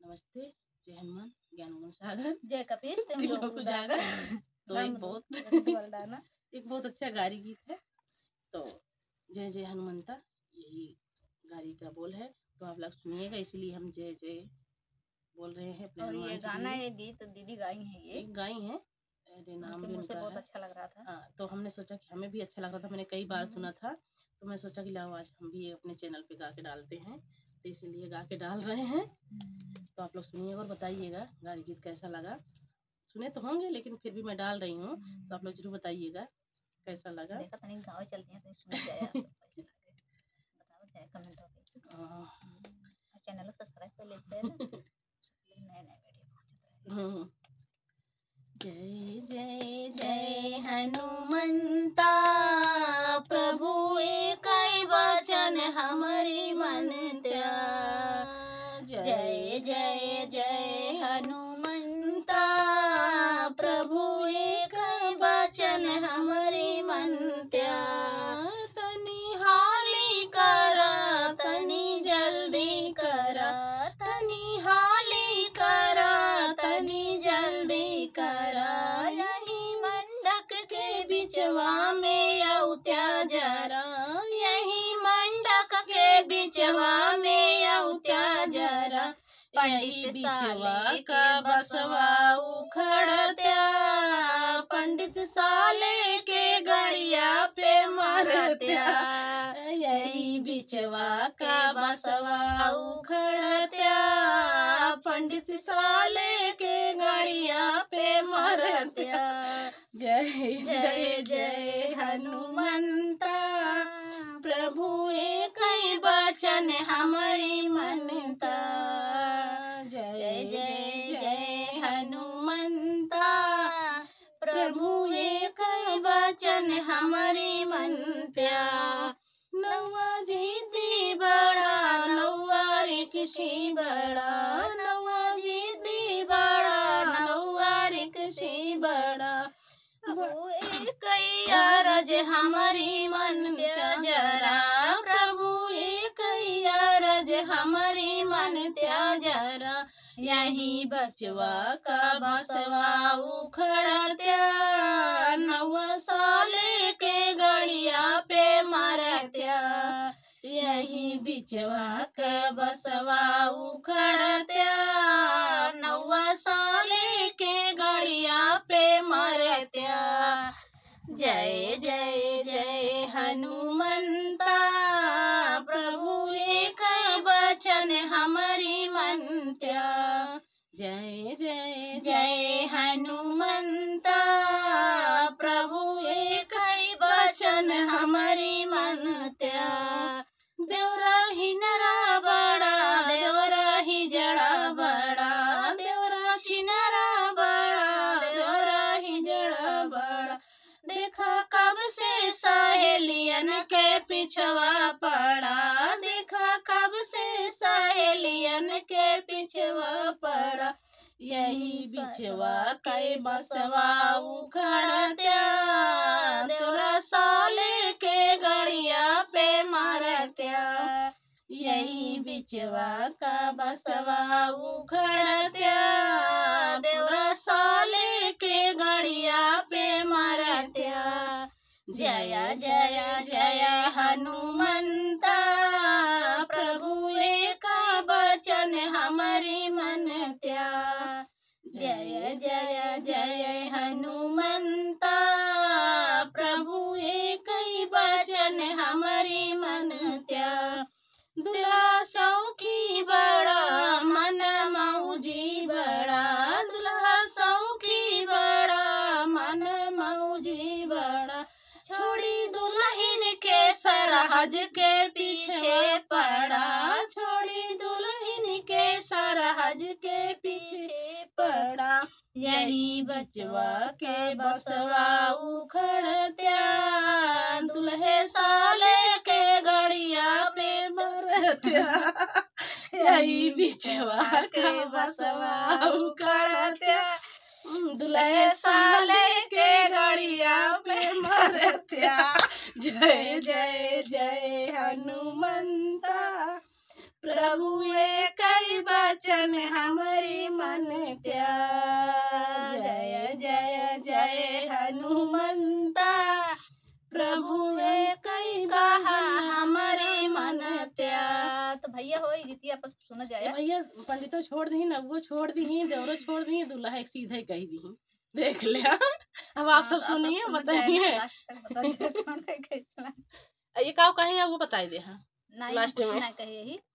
नमस्ते, जय हनुमान, ज्ञान सागर, जय कपीस तुम लोग उजागर। तो एक बहुत अच्छा गारी गीत है। तो जय जय हनुमंता यही गारी का बोल है। तो आप लोग सुनिएगा, इसीलिए हम जय जय बोल रहे हैं अपने और ये गाना ये गीत दीदी गाई है, ये गाई है। अरे नाम भी मुझे बहुत अच्छा लग रहा था। हाँ, तो हमने सोचा कि हमें भी अच्छा लग रहा था, मैंने कई बार सुना था, तो मैं सोचा कि लाओ आज हम भी अपने चैनल पे गा के डालते हैं, तो इसीलिए गा के डाल रहे हैं। तो आप लोग सुनिएगा और बताइएगा गारी गीत कैसा लगा। सुने तो होंगे, लेकिन फिर भी मैं डाल रही हूँ, तो आप लोग जरूर बताइएगा कैसा लगा। देखा था नहीं, गाँव चलते हैं तो सुन जाया बताओ क्या कमेंट हो। चैनल को सब्सक्राइब कर लेते हैं नए नए वीडियो पहुंचते हैं। जय जय जय हनुमंता, प्रभु एक वचन हमारी मनत्या। जय जय जय हनुमंता, प्रभु एक वचन हमारी मनत्या। तनी हाली करा, तनी जल्दी करा, तनी हाली करा, तनी जल्दी करा। यही मंडक के बिचवा में औत्या जरा, यही मंडक के बिचवा में औत्या जरा। पंडित बिचवा का बसवा उखड़त्या, पंडित साले के गड़िया पे मरत्या। यही बिचवा का बसवा उखड़त्या, पंडित साले के गड़िया पे मरत्या। जय जय जय हनुमंता, प्रभु एक वचन हमारी मनता। जय जय जय हनुमंता, प्रभु एक वचन हमारी मनत्या। नौवा जिद्दी बड़ा, नौवा ऋषि बड़ा, नौवा जिद्दी बड़ा, नौवा ऋषि बड़ा। प्रभु एक अरज हमारी मनत्या जरा, प्रभु एक अरज हमारी मनत्या जरा। यही बचवा का बसवा उखड़त्या, नौवा साले के गड़िया पे मरत्या। यही बिचवा का बसवा उखड़त्या, नौवा साले के गड़िया पे मरत्या। जय जय जय हनुमंता, प्रभु एक वचन हमारी मनत्या। जय जय जय हनुमंता, प्रभु एक वचन हमारी मनत्या। देवरा ही नरा बड़ा, देवरा ही जड़ा बड़ा, देवरा चिनरा बड़ा, देवरा ही जड़ा बड़ा। देखा कब से सहेलियन के पिछवा पड़ा, देखा कब से सहेलियन के पिछवा पड़ा। यही बिचवा के बसवा उखड़त्या, देवरा साले के गड़िया पे मरत्या। यही बिचवा का बसवा उखड़त्या, देवरा साले के गड़िया पे मरत्या। जय जय जय हनुमंता, प्रभु एक वचन हमारी मनत्या। जय जय जय हनुमंता, प्रभु एक वचन हमारी मनत्या। दुल्हा सौखी बड़ा, मन मौजी बड़ा, दुल्हा सौखी बड़ा, मन मौजी बड़ा। छोड़ी दुल्हन के सरहज के पीछे पड़ा, छोड़ी दुल्हन के सरहज के पीछे पड़ा। यही बचवा के बसवा उखड़त्या, दुल्हे साले के गड़िया पे मरत्या। यही बिचवा के बसवा उखड़त्या, दुल्हे साले के गड़िया पे मरत्या। जय जय जय हनुमंता, प्रभु एक बचन हमारी मन त्याग। जय जय जय हनुमंता प्रभु कई कहा हमारी मन त्याग। तो भैया हो गीतिया पर सुना जाए। भैया पंडितो छोड़ दी, नगुओ छोड़ दी, देवरो छोड़ दी, दूल्हा एक सीधे कह दी। देख ले अब आप सब सुनिए, बताइए ये का कहीं आपको बताई दे। हाँ लास्ट में कहिए ही